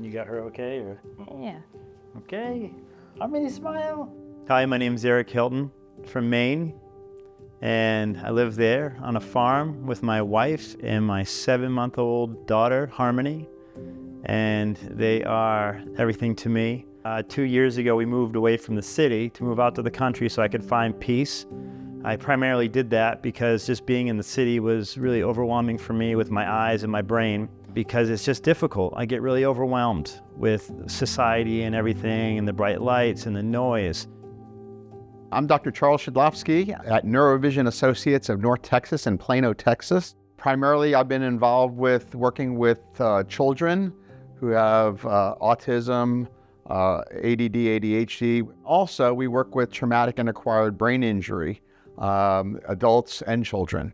You got her okay? Or? Yeah. Okay. How many smile? Hi, my name is Eric Hilton from Maine, and I live there on a farm with my wife and my 7-month-old daughter, Harmony, and they are everything to me. 2 years ago, we moved away from the city to move out to the country so I could find peace. I primarily did that because just being in the city was really overwhelming for me with my eyes and my brain, because it's just difficult. I get really overwhelmed with society and everything and the bright lights and the noise. I'm Dr. Charles Shedlovsky at Neurovision Associates of North Texas in Plano, Texas. Primarily, I've been involved with working with children who have autism, ADD, ADHD. Also, we work with traumatic and acquired brain injury, adults and children.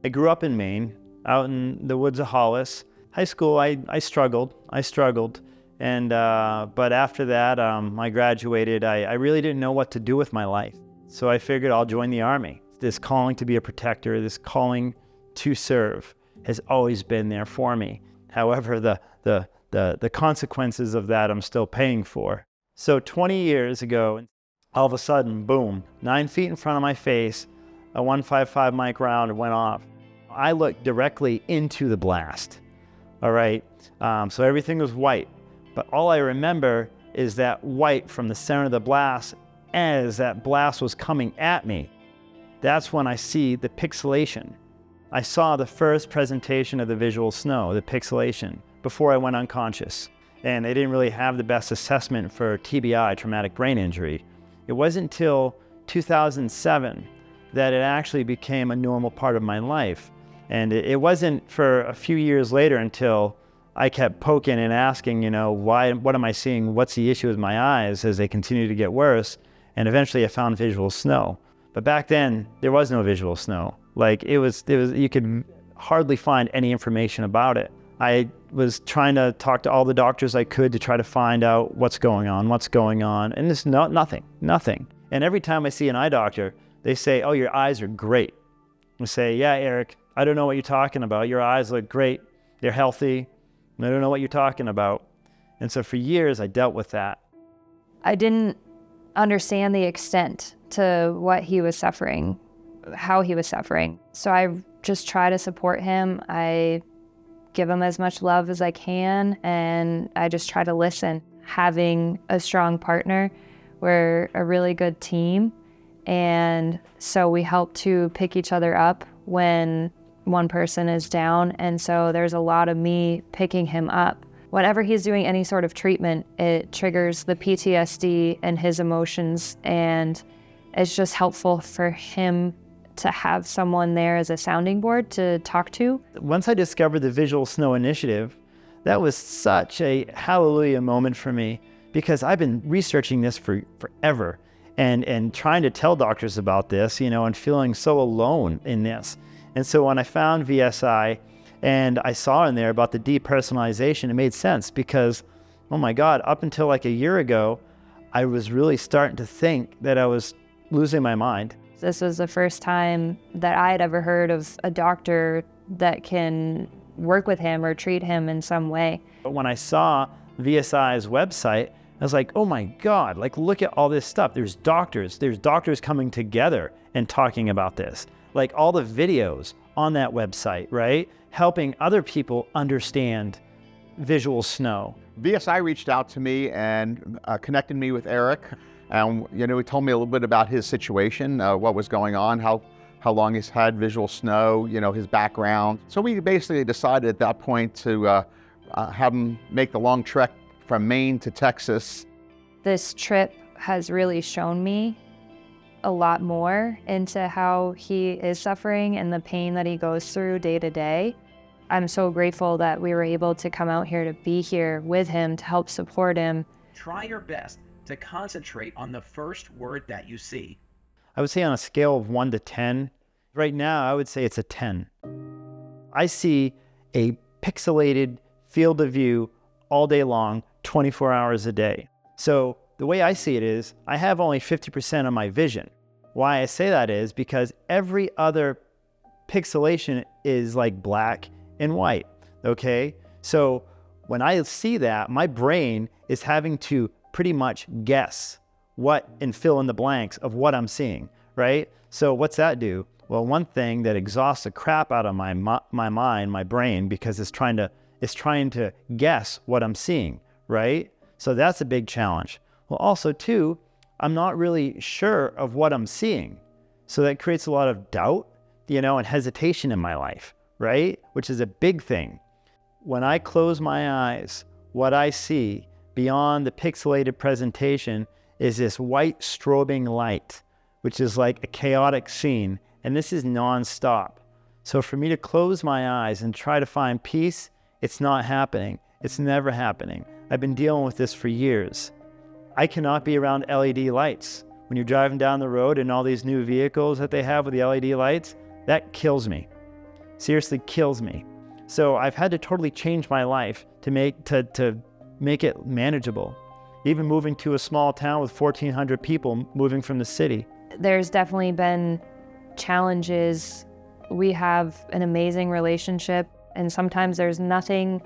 I grew up in Maine, out in the woods of Hollis. High school, I struggled, and but after that, I graduated. I really didn't know what to do with my life, so I figured I'll join the Army. This calling to be a protector, this calling to serve, has always been there for me. However, the consequences of that I'm still paying for. So 20 years ago, all of a sudden, boom, 9 feet in front of my face, a 155 mic round went off. I looked directly into the blast. All right, so everything was white, but all I remember is that white from the center of the blast as that blast was coming at me. That's when I see the pixelation. I saw the first presentation of the visual snow, the pixelation, before I went unconscious. And they didn't really have the best assessment for TBI, traumatic brain injury. It wasn't until 2007 that it actually became a normal part of my life. And it wasn't for a few years later until I kept poking and asking, what am I seeing? What's the issue with my eyes as they continue to get worse? And eventually I found visual snow. But back then, there was no visual snow. Like it was, you could hardly find any information about it. I was trying to talk to all the doctors I could to try to find out what's going on, and there's nothing. And every time I see an eye doctor, they say, oh, your eyes are great. I say, yeah, Eric, I don't know what you're talking about. Your eyes look great. They're healthy. I don't know what you're talking about. And so for years, I dealt with that. I didn't understand the extent to what he was suffering, how he was suffering. So I just try to support him. I give him as much love as I can, and I just try to listen. Having a strong partner, we're a really good team, and so we help to pick each other up when one person is down, and so there's a lot of me picking him up. Whenever he's doing any sort of treatment, it triggers the PTSD and his emotions, and it's just helpful for him to have someone there as a sounding board to talk to. Once I discovered the Visual Snow Initiative, that was such a hallelujah moment for me, because I've been researching this for forever and trying to tell doctors about this, and feeling so alone in this. And so when I found VSI and I saw in there about the depersonalization, it made sense, because, oh my God, up until like a year ago, I was really starting to think that I was losing my mind. This was the first time that I had ever heard of a doctor that can work with him or treat him in some way. But when I saw VSI's website, I was like, oh my God, like look at all this stuff. There's doctors coming together and talking about this. Like all the videos on that website, right? Helping other people understand visual snow. VSI reached out to me and connected me with Eric. And, he told me a little bit about his situation, what was going on, how long he's had visual snow, his background. So we basically decided at that point to have him make the long trek from Maine to Texas. This trip has really shown me a lot more into how he is suffering and the pain that he goes through day to day. I'm so grateful that we were able to come out here to be here with him to help support him. Try your best to concentrate on the first word that you see. I would say on a scale of 1 to 10, right now I would say it's a 10. I see a pixelated field of view all day long, 24 hours a day. So the way I see it is, I have only 50% of my vision. Why I say that is because every other pixelation is like black and white, okay? So When I see that, my brain is having to pretty much guess what and fill in the blanks of what I'm seeing, right? So what's that do? Well, one thing that exhausts the crap out of my mind, my brain, because it's trying to guess what I'm seeing, right? So that's a big challenge. Well, also too, I'm not really sure of what I'm seeing. So that creates a lot of doubt, and hesitation in my life, right? Which is a big thing. When I close my eyes, what I see beyond the pixelated presentation is this white strobing light, which is like a chaotic scene, and this is nonstop. So for me to close my eyes and try to find peace, it's not happening. It's never happening. I've been dealing with this for years. I cannot be around LED lights. When you're driving down the road and all these new vehicles that they have with the LED lights, that kills me. Seriously kills me. So I've had to totally change my life to make it manageable. Even moving to a small town with 1,400 people, moving from the city. There's definitely been challenges. We have an amazing relationship, and sometimes there's nothing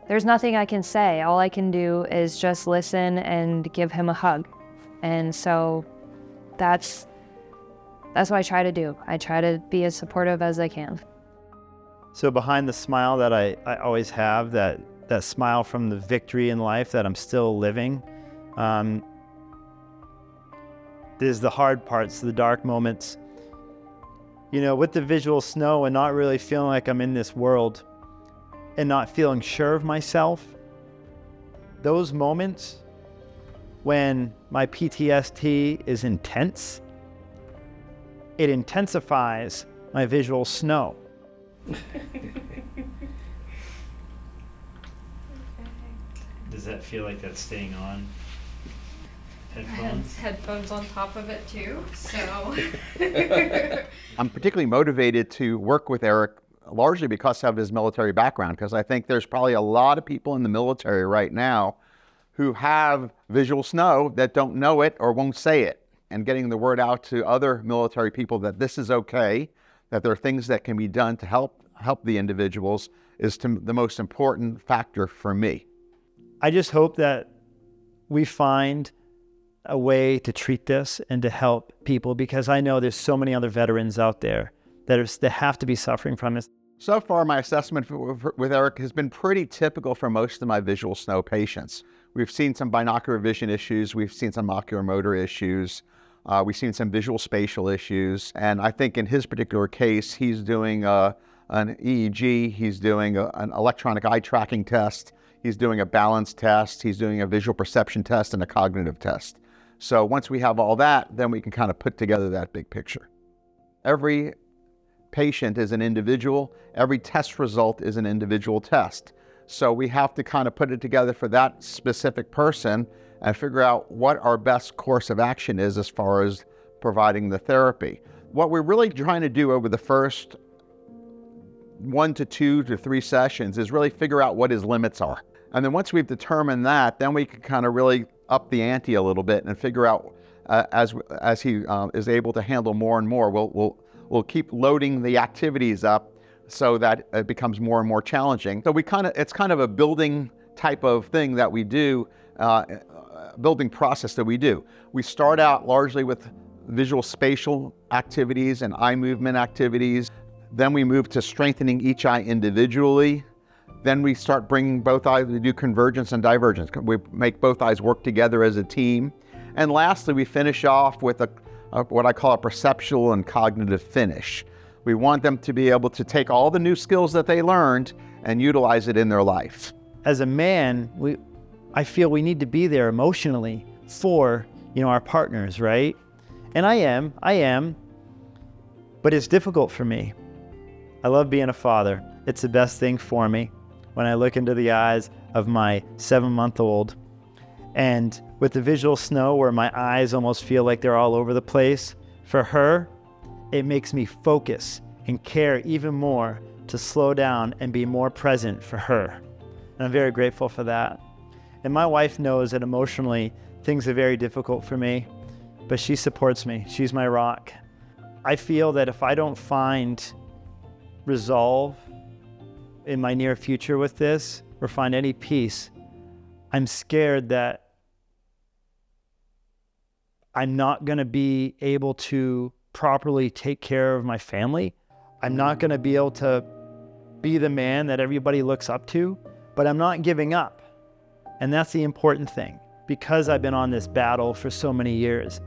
I can say. All I can do is just listen and give him a hug. And so that's what I try to do. I try to be as supportive as I can. So behind the smile that I always have, that smile from the victory in life that I'm still living, there's the hard parts, the dark moments. With the visual snow and not really feeling like I'm in this world and not feeling sure of myself, those moments when my PTSD is intense, it intensifies my visual snow. Does that feel like that's staying on? Headphones? Headphones on top of it too, so. I'm particularly motivated to work with Eric largely because of his military background, because I think there's probably a lot of people in the military right now who have visual snow that don't know it or won't say it. And getting the word out to other military people that this is okay, that there are things that can be done to help the individuals is the most important factor for me. I just hope that we find a way to treat this and to help people, because I know there's so many other veterans out there that have to be suffering from this. So far, my assessment with Eric has been pretty typical for most of my visual snow patients. We've seen some binocular vision issues. We've seen some ocular motor issues. We've seen some visual spatial issues. And I think in his particular case, he's doing an EEG. He's doing an electronic eye tracking test. He's doing a balance test. He's doing a visual perception test and a cognitive test. So once we have all that, then we can kind of put together that big picture. Every patient is an individual. Every test result is an individual test. So we have to kind of put it together for that specific person and figure out what our best course of action is as far as providing the therapy. What we're really trying to do over the first 1 to 2 to 3 sessions is really figure out what his limits are. And then once we've determined that, then we can kind of really up the ante a little bit and figure out as he is able to handle more and more, we'll keep loading the activities up so that it becomes more and more challenging. So it's kind of a building type of thing that we do, building process that we do. We start out largely with visual spatial activities and eye movement activities. Then we move to strengthening each eye individually. Then we start bringing both eyes, we do convergence and divergence. We make both eyes work together as a team. And lastly, we finish off with what I call a perceptual and cognitive finish. We want them to be able to take all the new skills that they learned and utilize it in their life. As a man, I feel we need to be there emotionally for, our partners, right? And I am, but it's difficult for me. I love being a father. It's the best thing for me. When I look into the eyes of my 7-month-old, and with the visual snow where my eyes almost feel like they're all over the place, for her, it makes me focus and care even more to slow down and be more present for her. And I'm very grateful for that. And my wife knows that emotionally things are very difficult for me, but she supports me. She's my rock. I feel that if I don't find resolve in my near future with this, or find any peace, I'm scared that I'm not going to be able to properly take care of my family. I'm not going to be able to be the man that everybody looks up to, but I'm not giving up. And that's the important thing. Because I've been on this battle for so many years,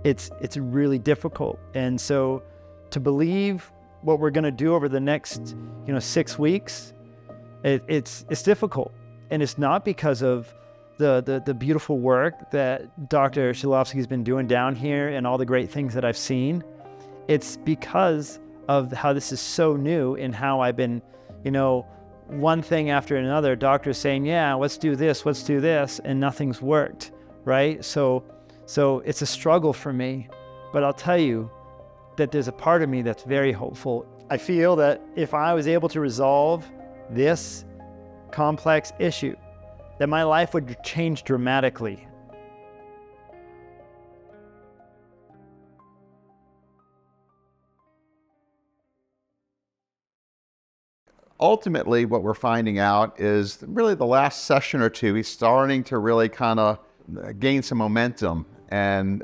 it's really difficult. And so to believe what we're going to do over the next 6 weeks, it's difficult. And it's not because of the beautiful work that Dr. Shidlovsky has been doing down here and all the great things that I've seen. It's because of how this is so new and how I've been, one thing after another, doctors saying, yeah, let's do this, and nothing's worked, right? So it's a struggle for me, but I'll tell you that there's a part of me that's very hopeful. I feel that if I was able to resolve this complex issue, that my life would change dramatically. Ultimately, what we're finding out is really the last session or two, he's starting to really kind of gain some momentum and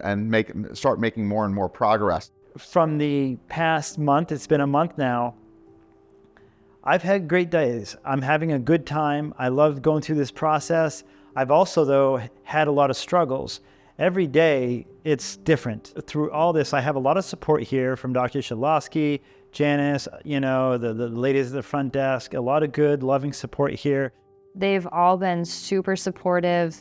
start making more and more progress. From the past month, it's been a month now, I've had great days. I'm having a good time. I love going through this process. I've also, though, had a lot of struggles. Every day, it's different. Through all this, I have a lot of support here from Dr. Shidlovsky, Janice, the ladies at the front desk, a lot of good, loving support here. They've all been super supportive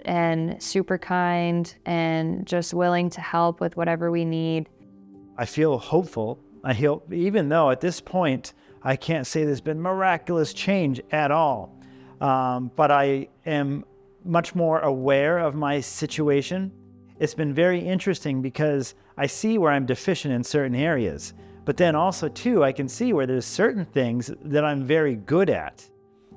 and super kind and just willing to help with whatever we need. I feel hopeful. Even though at this point, I can't say there's been miraculous change at all. But I am much more aware of my situation. It's been very interesting because I see where I'm deficient in certain areas. But then also, too, I can see where there's certain things that I'm very good at.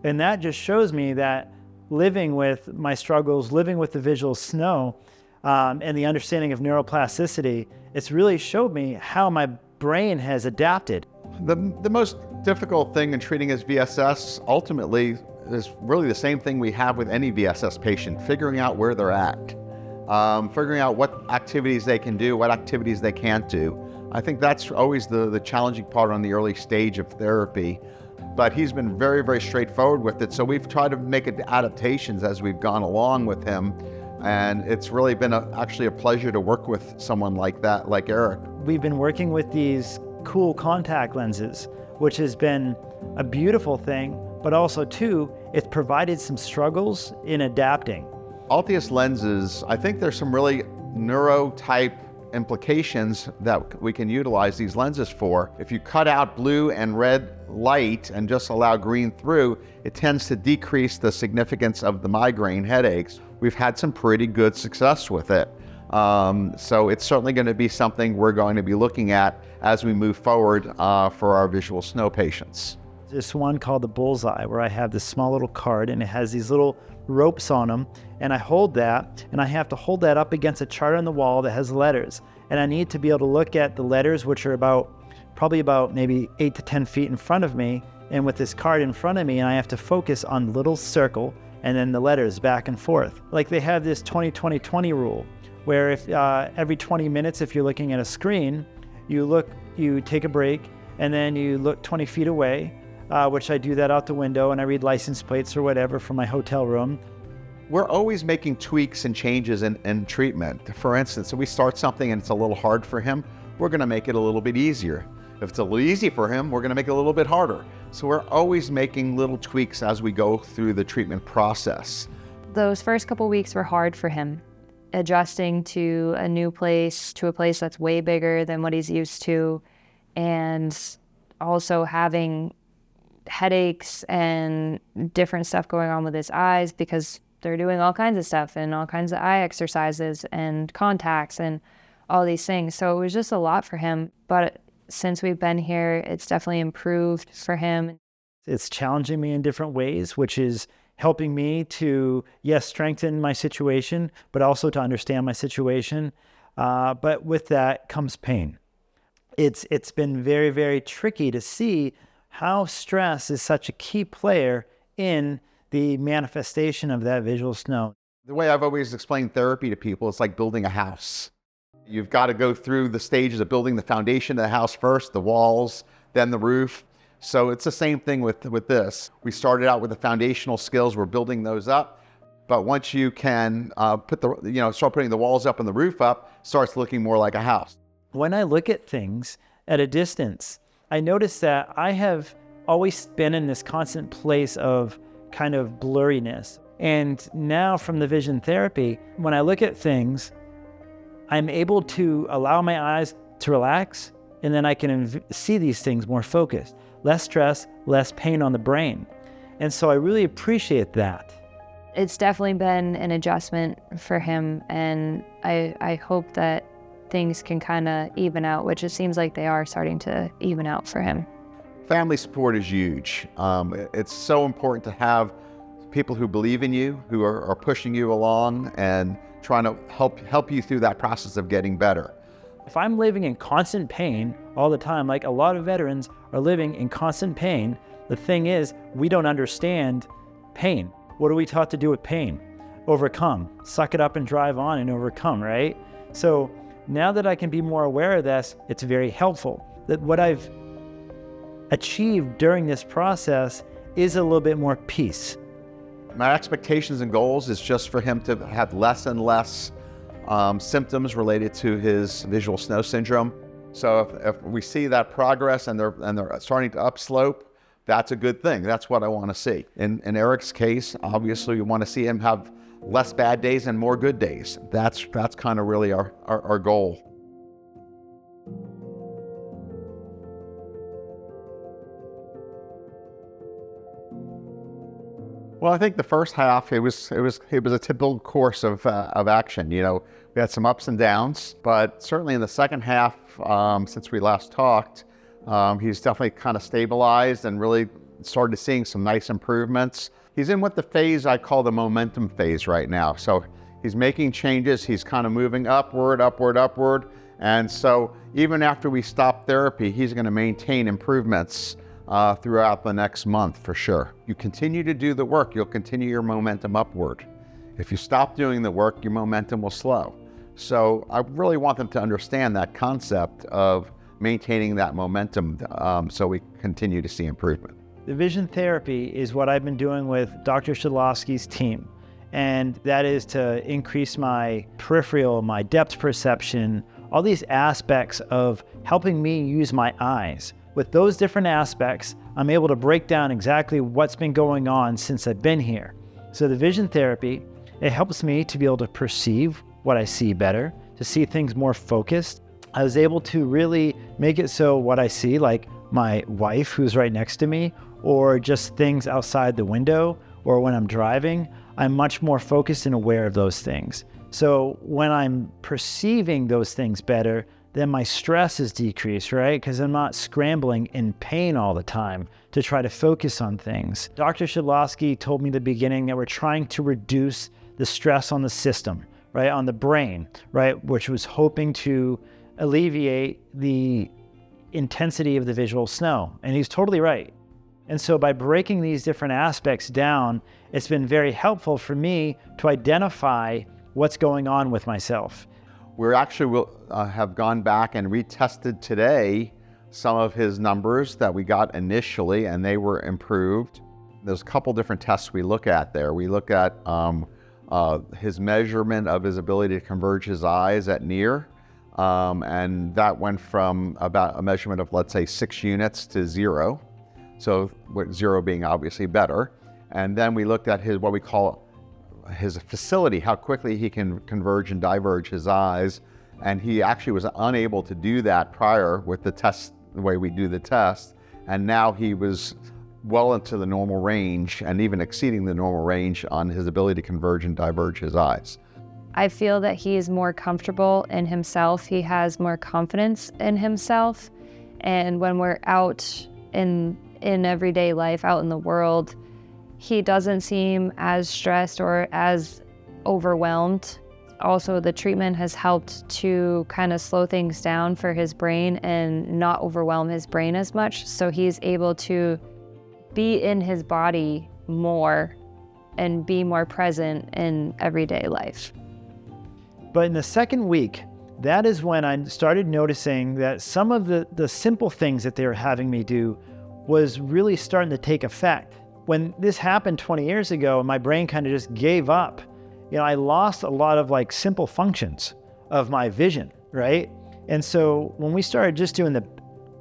And that just shows me that living with my struggles, living with the visual snow, and the understanding of neuroplasticity, it's really showed me how my brain has adapted. The most difficult thing in treating as VSS ultimately is really the same thing we have with any VSS patient, figuring out where they're at, figuring out what activities they can do, what activities they can't do. I think that's always the challenging part on the early stage of therapy. But he's been very, very straightforward with it. So we've tried to make adaptations as we've gone along with him. And it's really been actually a pleasure to work with someone like that, like Eric. We've been working with these cool contact lenses, which has been a beautiful thing, but also too, it's provided some struggles in adapting. Altius lenses, I think there's some really neuro-type implications that we can utilize these lenses for. If you cut out blue and red light and just allow green through, it tends to decrease the significance of the migraine headaches. We've had some pretty good success with it. So it's certainly going to be something we're going to be looking at as we move forward for our visual snow patients. This one called the Bullseye, where I have this small little card and it has these little ropes on them, and I hold that, and I have to hold that up against a chart on the wall that has letters, and I need to be able to look at the letters, which are probably about maybe 8 to 10 feet in front of me, and with this card in front of me, and I have to focus on the little circle and then the letters back and forth. Like they have this 20-20-20 rule, where if every 20 minutes, if you're looking at a screen, you take a break, and then you look 20 feet away, which I do that out the window, and I read license plates or whatever from my hotel room. We're always making tweaks and changes in treatment. For instance, if we start something and it's a little hard for him, we're going to make it a little bit easier. If it's a little easy for him, we're going to make it a little bit harder. So we're always making little tweaks as we go through the treatment process. Those first couple weeks were hard for him, adjusting to a new place, to a place that's way bigger than what he's used to, and also having headaches and different stuff going on with his eyes because they're doing all kinds of stuff and all kinds of eye exercises and contacts and all these things. So it was just a lot for him. But since we've been here, it's definitely improved for him. It's challenging me in different ways, which is helping me to, yes, strengthen my situation, but also to understand my situation. But with that comes pain. It's been very, very tricky to see how stress is such a key player in the manifestation of that visual snow. The way I've always explained therapy to people, it's like building a house. You've got to go through the stages of building the foundation of the house first, the walls, then the roof. So it's the same thing with this. We started out with the foundational skills, we're building those up. But once you can start putting the walls up and the roof up, it starts looking more like a house. When I look at things at a distance, I notice that I have always been in this constant place of kind of blurriness. And now from the vision therapy, when I look at things, I'm able to allow my eyes to relax, and then I can see these things more focused. Less stress, less pain on the brain. And so I really appreciate that. It's definitely been an adjustment for him, and I hope that things can kind of even out, which it seems like they are starting to even out for him. Family support is huge. It's so important to have people who believe in you, who are pushing you along and trying to help you through that process of getting better. If I'm living in constant pain all the time, like a lot of veterans are living in constant pain, the thing is, we don't understand pain. What are we taught to do with pain? Overcome, suck it up and drive on and overcome, right? So now that I can be more aware of this, it's very helpful. That what I've achieved during this process is a little bit more peace. My expectations and goals is just for him to have less and less symptoms related to his visual snow syndrome. So if we see that progress and they're starting to upslope, that's a good thing. That's what I want to see. In Eric's case, obviously we want to see him have less bad days and more good days. That's kind of really our goal. Well, I think the first half it was a typical course of action. You know, we had some ups and downs, but certainly in the second half, since we last talked, he's definitely kind of stabilized and really started seeing some nice improvements. He's in what the phase I call the momentum phase right now. So he's making changes. He's kind of moving upward, and so even after we stop therapy, he's going to maintain improvements throughout the next month for sure. You continue to do the work, you'll continue your momentum upward. If you stop doing the work, your momentum will slow. So I really want them to understand that concept of maintaining that momentum so we continue to see improvement. The vision therapy is what I've been doing with Dr. Shedlovsky's team. And that is to increase my peripheral, my depth perception, all these aspects of helping me use my eyes. With those different aspects, I'm able to break down exactly what's been going on since I've been here. So the vision therapy, it helps me to be able to perceive what I see better, to see things more focused. I was able to really make it so what I see, like my wife who's right next to me, or just things outside the window, or when I'm driving, I'm much more focused and aware of those things. So when I'm perceiving those things better, then my stress is decreased, right? Because I'm not scrambling in pain all the time to try to focus on things. Dr. Shedlovsky told me in the beginning that we're trying to reduce the stress on the system, right? On the brain, right? Which was hoping to alleviate the intensity of the visual snow. And he's totally right. And so by breaking these different aspects down, it's been very helpful for me to identify what's going on with myself. We actually will have gone back and retested today some of his numbers that we got initially, and they were improved. There's a couple different tests we look at there. We look at his measurement of his ability to converge his eyes at near, and that went from about a measurement of, let's say, 6 units to 0. So 0 being obviously better. And then we looked at his, what we call his facility, how quickly he can converge and diverge his eyes. And he actually was unable to do that prior with the test, the way we do the test. And now he was well into the normal range and even exceeding the normal range on his ability to converge and diverge his eyes. I feel that he is more comfortable in himself. He has more confidence in himself. And when we're out in everyday life, out in the world, he doesn't seem as stressed or as overwhelmed. Also, the treatment has helped to kind of slow things down for his brain and not overwhelm his brain as much. So he's able to be in his body more and be more present in everyday life. But in the second week, that is when I started noticing that some of the simple things that they were having me do was really starting to take effect. When this happened 20 years ago, my brain kind of just gave up. I lost a lot of like simple functions of my vision, right? And so when we started just doing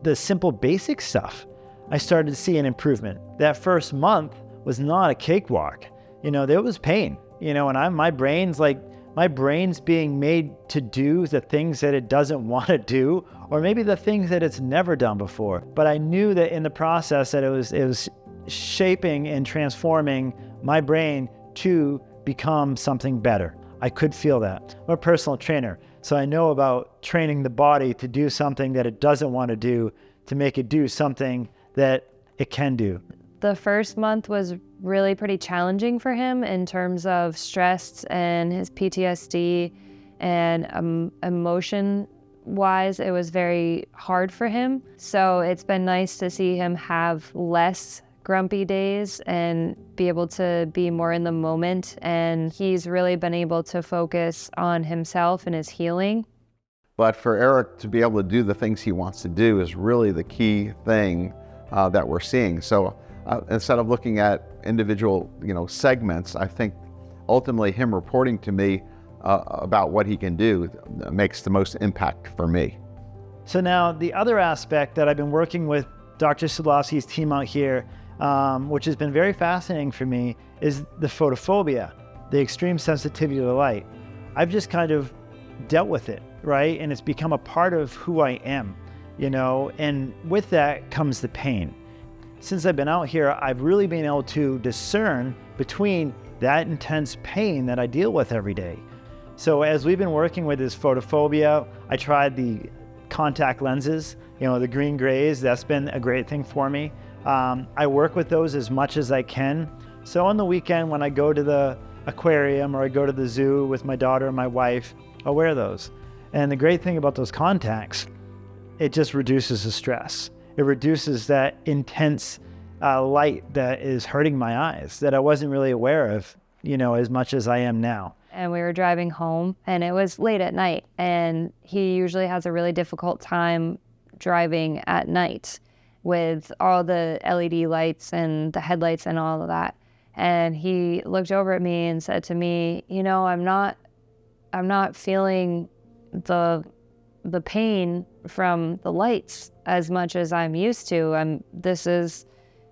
the simple basic stuff, I started to see an improvement. That first month was not a cakewalk. There was pain, and my brain's being made to do the things that it doesn't want to do, or maybe the things that it's never done before. But I knew that in the process that it was shaping and transforming my brain to become something better. I could feel that. I'm a personal trainer, so I know about training the body to do something that it doesn't want to do, to make it do something that it can do. The first month was really pretty challenging for him in terms of stress and his PTSD, and emotion-wise, it was very hard for him. So it's been nice to see him have less grumpy days and be able to be more in the moment. And he's really been able to focus on himself and his healing. But for Eric to be able to do the things he wants to do is really the key thing that we're seeing. So instead of looking at individual, segments, I think ultimately him reporting to me about what he can do makes the most impact for me. So now the other aspect that I've been working with Dr. Sadlowski's team out here, which has been very fascinating for me, is the photophobia, the extreme sensitivity to the light. I've just kind of dealt with it, right? And it's become a part of who I am, and with that comes the pain. Since I've been out here, I've really been able to discern between that intense pain that I deal with every day. So as we've been working with this photophobia, I tried the contact lenses, the green grays. That's been a great thing for me. I work with those as much as I can. So on the weekend when I go to the aquarium or I go to the zoo with my daughter and my wife, I'll wear those. And the great thing about those contacts, it just reduces the stress. It reduces that intense light that is hurting my eyes that I wasn't really aware of, as much as I am now. And we were driving home and it was late at night, and he usually has a really difficult time driving at night with all the LED lights and the headlights and all of that. And he looked over at me and said to me, I'm not feeling the pain from the lights as much as I'm used to. This is,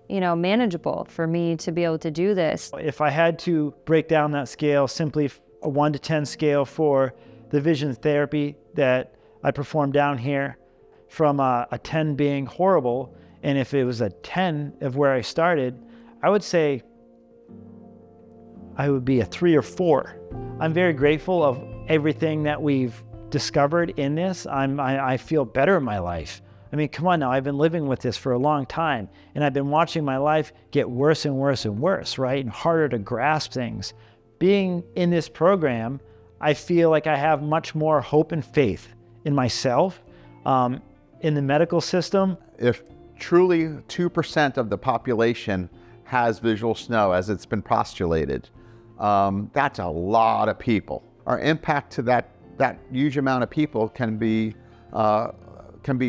manageable for me to be able to do this. If I had to break down that scale, simply a 1 to 10 scale for the vision therapy that I perform down here, from a 10 being horrible, and if it was a 10 of where I started, I would say I would be a 3 or 4. I'm very grateful of everything that we've discovered in this. I feel better in my life. I mean, come on now, I've been living with this for a long time, and I've been watching my life get worse and worse and worse, right? And harder to grasp things. Being in this program, I feel like I have much more hope and faith in myself, in the medical system. If truly 2% of the population has visual snow, as it's been postulated, that's a lot of people. Our impact to that huge amount of people can be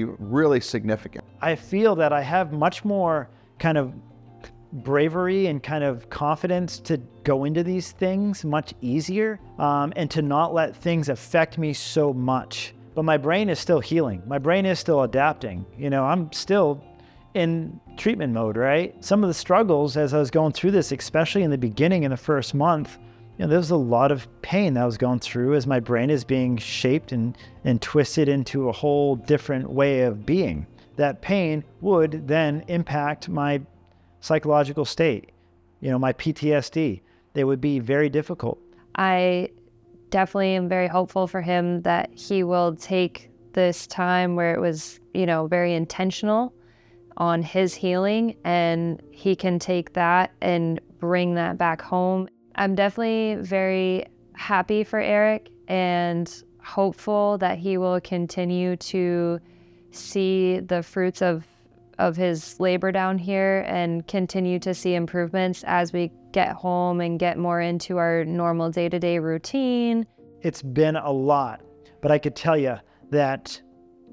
really significant. I feel that I have much more kind of bravery and kind of confidence to go into these things much easier, and to not let things affect me so much. But my brain is still healing. My brain is still adapting. I'm still in treatment mode, right? Some of the struggles as I was going through this, especially in the beginning in the first month, there was a lot of pain that I was going through as my brain is being shaped and twisted into a whole different way of being. That pain would then impact my psychological state, my PTSD. They would be very difficult. I definitely am very hopeful for him that he will take this time where it was, very intentional on his healing, and he can take that and bring that back home. I'm definitely very happy for Eric and hopeful that he will continue to see the fruits of his labor down here and continue to see improvements as we get home and get more into our normal day-to-day routine. It's been a lot, but I could tell you that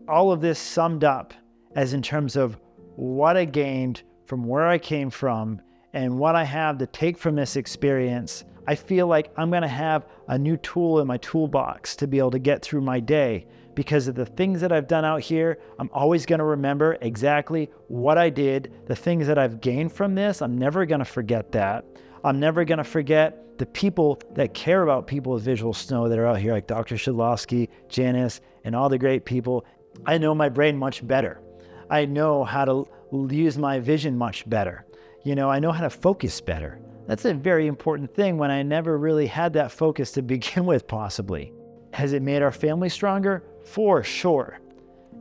all of this summed up as in terms of what I gained from where I came from and what I have to take from this experience. I feel like I'm going to have a new tool in my toolbox to be able to get through my day. Because of the things that I've done out here, I'm always going to remember exactly what I did, the things that I've gained from this. I'm never going to forget that. I'm never going to forget the people that care about people with visual snow that are out here, like Dr. Shidlovsky, Janice, and all the great people. I know my brain much better. I know how to use my vision much better. I know how to focus better. That's a very important thing when I never really had that focus to begin with, possibly. Has it made our family stronger? For sure.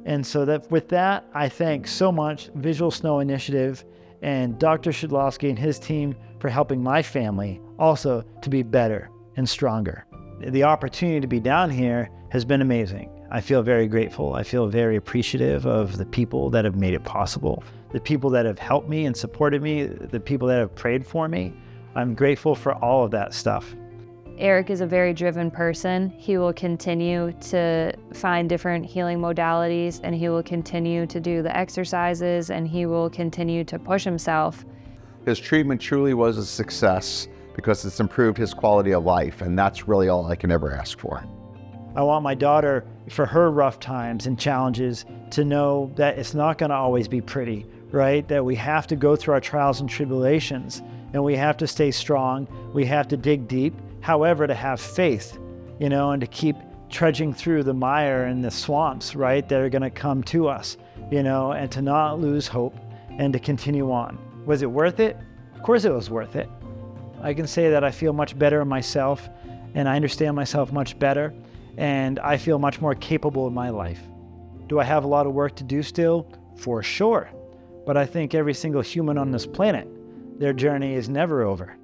And so with that, I thank so much Visual Snow Initiative and Dr. Shidlovsky and his team for helping my family also to be better and stronger. The opportunity to be down here has been amazing. I feel very grateful. I feel very appreciative of the people that have made it possible, the people that have helped me and supported me, the people that have prayed for me. I'm grateful for all of that stuff. Eric is a very driven person. He will continue to find different healing modalities, and he will continue to do the exercises, and he will continue to push himself. His treatment truly was a success because it's improved his quality of life, and that's really all I can ever ask for. I want my daughter, for her rough times and challenges, to know that it's not going to always be pretty, right? That we have to go through our trials and tribulations, and we have to stay strong. We have to dig deep. However, to have faith, and to keep trudging through the mire and the swamps, right, that are going to come to us, and to not lose hope and to continue on. Was it worth it? Of course it was worth it. I can say that I feel much better in myself, and I understand myself much better, and I feel much more capable in my life. Do I have a lot of work to do still? For sure. But I think every single human on this planet, their journey is never over.